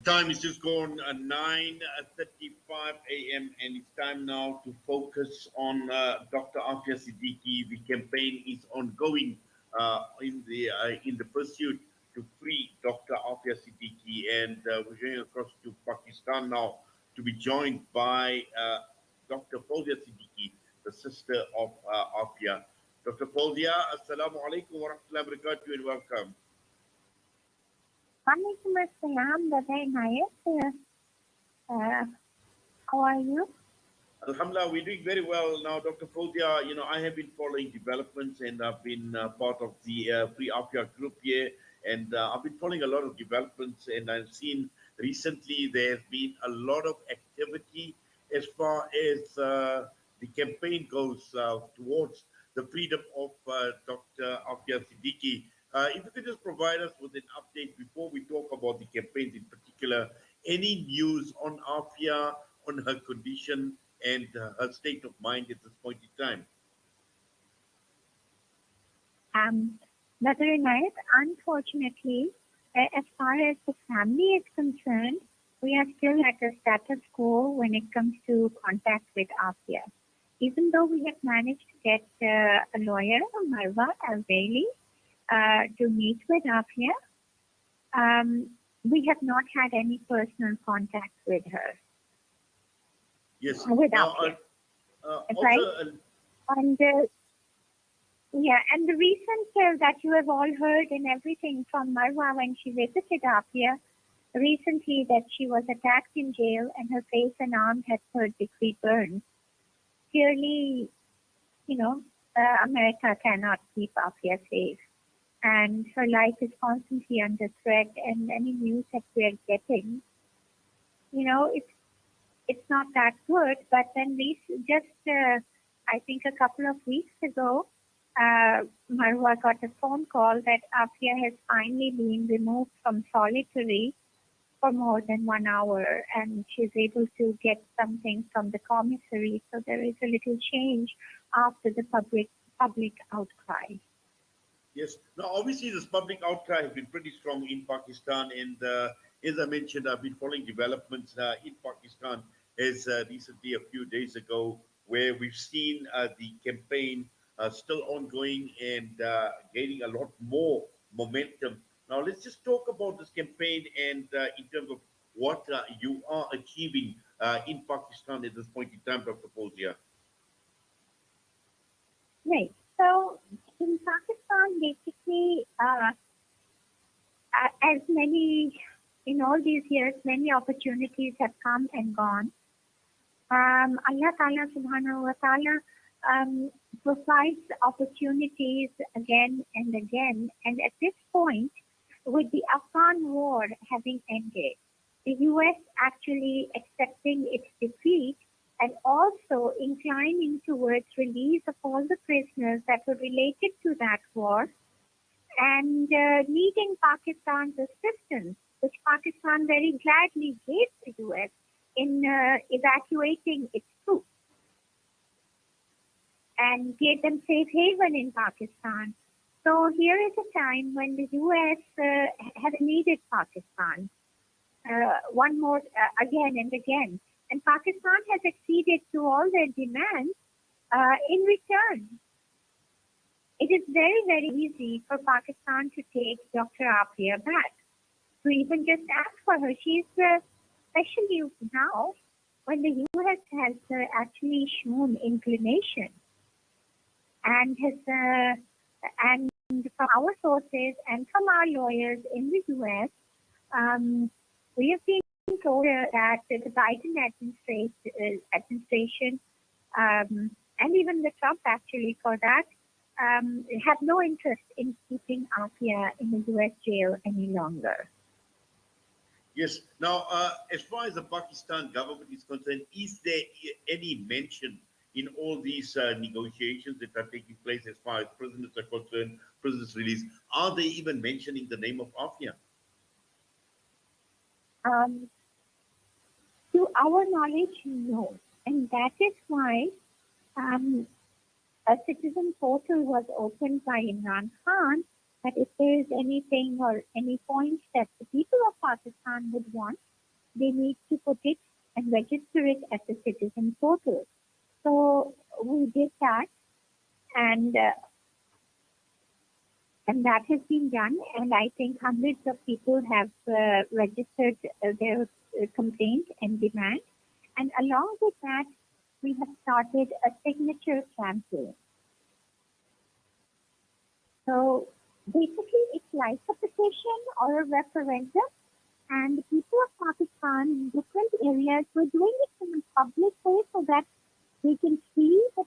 Time is just gone 9:35 a.m. and it's time now to focus on Dr. Aafia Siddiqui. The campaign is ongoing in the pursuit to free Dr. Aafia Siddiqui, and we're going across to Pakistan now to be joined by Dr. Fowzia Siddiqui, the sister of Aafia. Dr. Fowzia, Assalamu alaikum wa rahmatullahi wa barakatuh, and welcome. Walaikum assalam, Brother Inayat. How are you? Alhamdulillah, we're doing very well now, Dr. Fowzia. You know, I have been following developments, and I've been part of the Free Aafia group here, and I've been following a lot of developments, and I've seen recently there's been a lot of activity as far as the campaign goes towards the freedom of Dr. Aafia Siddiqui. If you could just provide us with an update before we talk about the campaigns in particular, any news on Aafia, on her condition and her state of mind at this point in time? Brother Inayat, unfortunately, as far as the family is concerned, we are still at a status quo when it comes to contact with Aafia. Even though we have managed to get a lawyer, Marwa Al-Bailey, to meet with Aafia, we have not had any personal contact with her. Yes. With Aafia. Right? And the recent that you have all heard and everything from Marwa when she visited Aafia recently, that she was attacked in jail and her face and arm had third-degree burns. Clearly, America cannot keep Aafia safe. And her life is constantly under threat, and any news that we are getting, it's not that good. But then I think a couple of weeks ago, Marwa got a phone call that Aafia has finally been removed from solitary for more than 1 hour, and she's able to get something from the commissary. So there is a little change after the public outcry. Yes. Now, obviously, this public outcry has been pretty strong in Pakistan, and as I mentioned, I've been following developments in Pakistan as recently a few days ago, where we've seen the campaign still ongoing and gaining a lot more momentum. Now, let's just talk about this campaign and in terms of what you are achieving in Pakistan at this point in time, Dr. Fowzia. Right. So in Pakistan, basically, in all these years, many opportunities have come and gone. Allah Ta'ala Subhanahu wa Ta'ala provides opportunities again and again. And at this point, with the Afghan war having ended, the U.S. actually accepting its defeat and also inclining towards release of all the prisoners that were related to that war, and needing Pakistan's assistance, which Pakistan very gladly gave the U.S. in evacuating its troops and gave them safe haven in Pakistan. So here is a time when the U.S. had needed Pakistan one more again and again. And Pakistan has acceded to all their demands in return. It is very, very easy for Pakistan to take Dr. Aafia back, to even just ask for her. She's, especially now, when the U.S. has actually shown inclination and has, and from our sources and from our lawyers in the U.S., we have been told that the Biden administration and even the Trump, actually, for that, have no interest in keeping Aafia in the U.S. jail any longer. Yes. Now, as far as the Pakistan government is concerned, is there any mention in all these negotiations that are taking place as far as prisoners are concerned, prisoners release? Are they even mentioning the name of Aafia? To our knowledge, no. And that is why a citizen portal was opened by Imran Khan, that if there is anything or any points that the people of Pakistan would want, they need to put it and register it at the citizen portal. So we did that, and that has been done. And I think hundreds of people have registered their complaint and demand. And along with that, we have started a signature campaign. So basically, it's like a petition or a referendum, and the people of Pakistan in different areas were doing it in a public way so that they can see the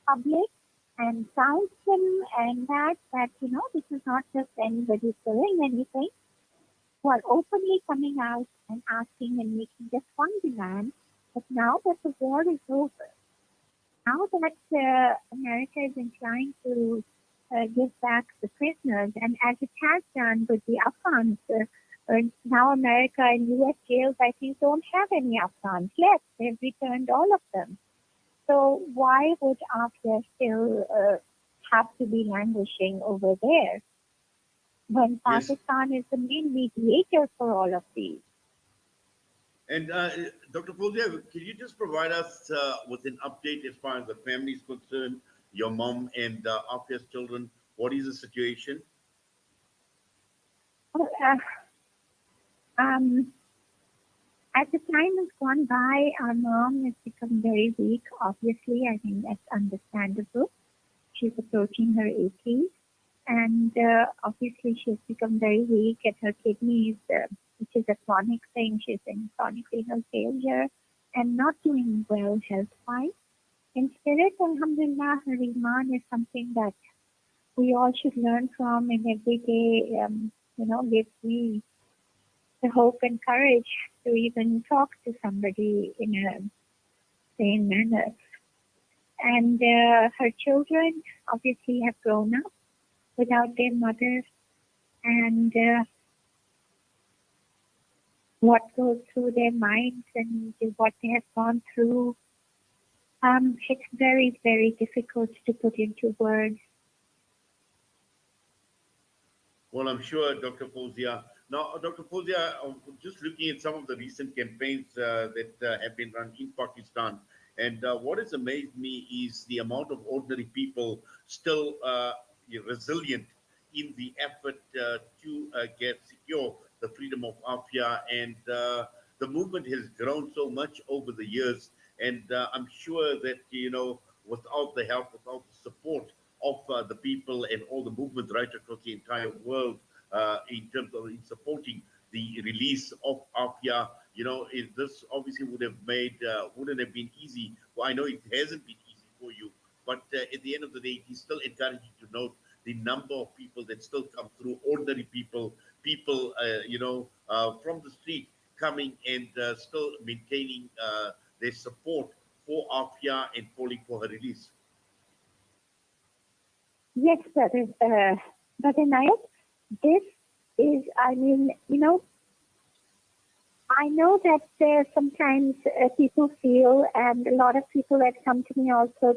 public and count them, and that this is not just anybody doing anything, who are openly coming out and asking and making just one demand. But now that the war is over, now that America is inclined to give back the prisoners, and as it has done with the Afghans, now America and U.S. jails, I think, don't have any Afghans left. They've returned all of them. So why would Aafia still have to be languishing over there when Pakistan is the main mediator for all of these? And Dr. Fowzia, can you just provide us with an update as far as the family is concerned, your mom and Aafia's children? What is the situation? As the time has gone by, our mom has become very weak. Obviously, I think that's understandable. She's approaching her 80s, and obviously she's become very weak at her kidneys, which is a chronic thing. She's in chronic renal failure and not doing well health-wise. In spirit, alhamdulillah, her iman is something that we all should learn from, and every day, gives me the hope and courage to even talk to somebody in a sane manner. And her children obviously have grown up without their mother, and what goes through their minds and what they have gone through, it's very, very difficult to put into words. Well, I'm sure, Dr. Fowzia. Now, Dr. Fowzia, just looking at some of the recent campaigns that have been run in Pakistan, and what has amazed me is the amount of ordinary people still resilient in the effort to get secure the freedom of Aafia. And the movement has grown so much over the years. And I'm sure that, without the help, without the support of the people and all the movements right across the entire world, in terms of in supporting the release of Aafia, this obviously wouldn't have been easy. Well, I know it hasn't been easy for you, but at the end of the day, it is still encouraging to note the number of people that still come through, ordinary people, from the street coming and still maintaining their support for Aafia and calling for her release. Yes, Brother Nayak, this is, I know that sometimes people feel, and a lot of people that come to me also,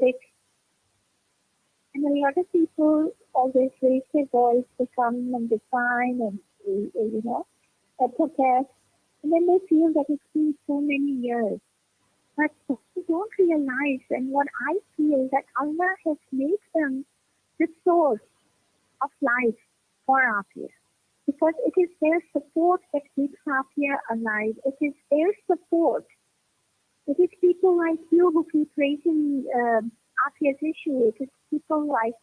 and a lot of people always raise their voice to come and define and, protest, and then they feel that it's been so many years. But they don't realize, and what I feel, that Allah has made them the source of life for Aafia. Because it is their support that keeps Aafia alive. It is their support. It is people like you who keep raising Aafia's issue. It is people like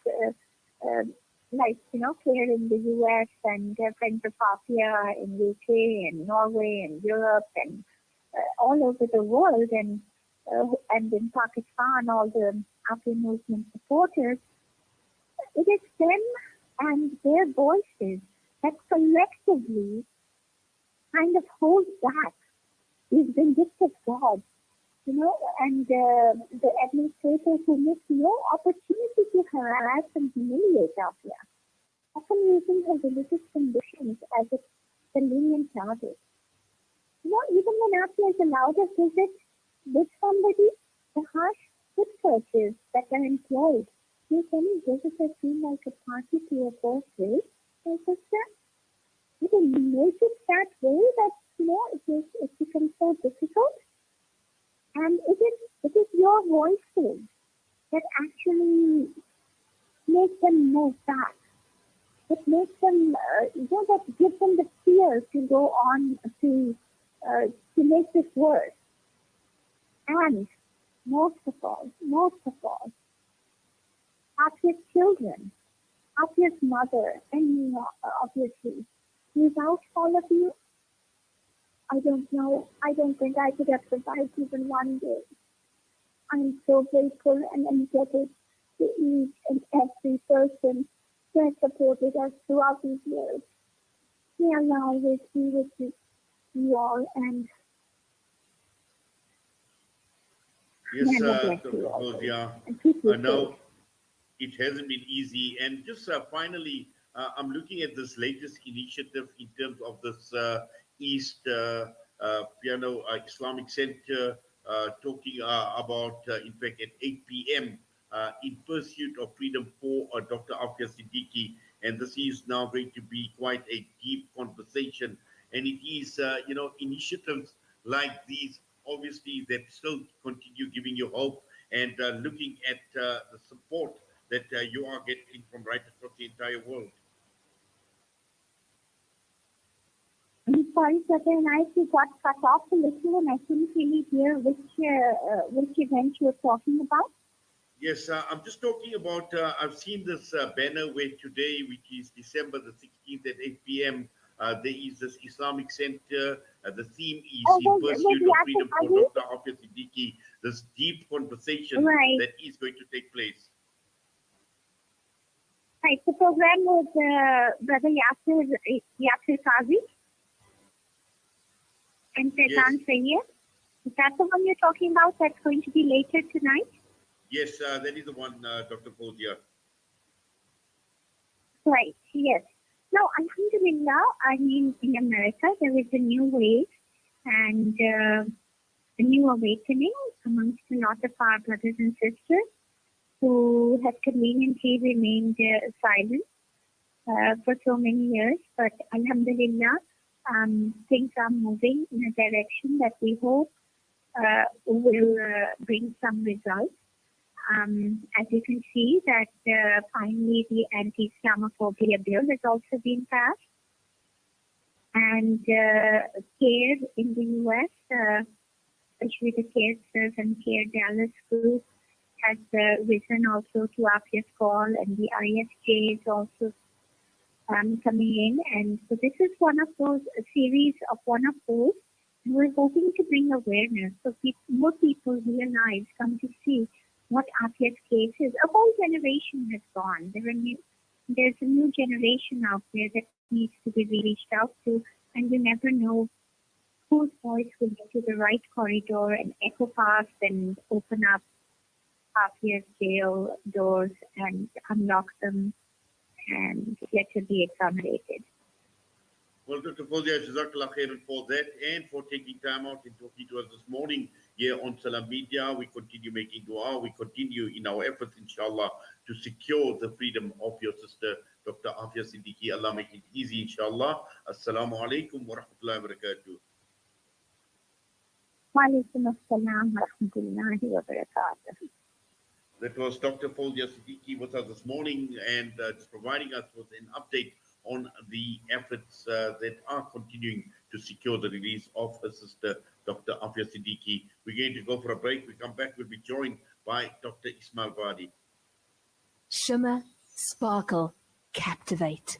here in the US and friends of Aafia in UK and Norway and Europe and all over the world, and in Pakistan, all the Aafia movement supporters. It is them and their voices that collectively kind of hold back these vindictive gods, and the administrators who miss no opportunity to harass and humiliate Aafia, often using her religious conditions as a convenient target. Even when Aafia is allowed a visit with somebody, the harsh foot searches that are employed make any visitor feel like a party to a forced rape, my sister. It is make it that way that it becomes so difficult. And it is your voices that actually make them move back. It makes them, that gives them the fear to go on to make this work. And most of all, Aafia's children, Aafia's mother, and me, obviously. Without all of you, I don't know. I don't think I could have survived even one day. I'm so grateful and indebted to each and every person who has supported us throughout these years. May Allah always be with you all, and Yes, may Allah bless Dr. you all. Fowzia. And keep you Now, safe. it hasn't been easy. And just finally, I'm looking at this latest initiative in terms of this East Islamic Center talking about, in fact, at 8 p.m. In pursuit of freedom for Dr. Aafia Siddiqui. And this is now going to be quite a deep conversation. And it is, initiatives like these, obviously, that still continue giving you hope and looking at the support that you are getting from right across the entire world. I'm sorry, Satyan, I actually got cut off a little and I couldn't really hear which event you were talking about. Yes, I'm just talking about, I've seen this banner where today, which is December the 16th at 8 p.m., there is this Islamic Center. The theme is in pursuit of freedom for Dr. Aafia Siddiqui, this deep conversation that is going to take place. Right, the program with Brother Yasir Kazi and Saitan Sayyed. Is that the one you're talking about that's going to be later tonight? Yes, that is the one, Dr. Fowzia. Right, yes. Now, alhamdulillah, I mean, in America, there is a new wave and a new awakening amongst a lot of our brothers and sisters who have conveniently remained silent for so many years. But alhamdulillah, things are moving in a direction that we hope will bring some results. As you can see that finally the anti-Islamophobia bill has also been passed. And CARE in the US, especially the CARE Serve and CARE Dallas group, has risen also to Aafia's call, and the ISJ is also coming in. And so this is one of those, a series of one of those. And we're hoping to bring awareness so more people realize, come to see what Aafia's case is. A whole generation has gone. There's a new generation out there that needs to be reached out to, and you never know whose voice will get to the right corridor and echo past and open up Aafia's jail doors and unlock them and let her be exonerated. Well, Dr. Fowzia, Jazakallah khairan for that and for taking time out and talking to us this morning here on Salam Media. We continue making dua. We continue in our efforts, inshallah, to secure the freedom of your sister, Dr. Aafia Siddiqui. Allah make it easy, inshallah. Assalamu alaikum wa rahmatullahi wa barakatuh. Wa alaikum assalam wa rahmatullahi wa barakatuh. That was Dr. Fowzia Siddiqui with us this morning and just providing us with an update on the efforts that are continuing to secure the release of her sister, Dr. Aafia Siddiqui. We're going to go for a break. We come back, we'll be joined by Dr. Ismail Wadi. Shimmer, sparkle, captivate.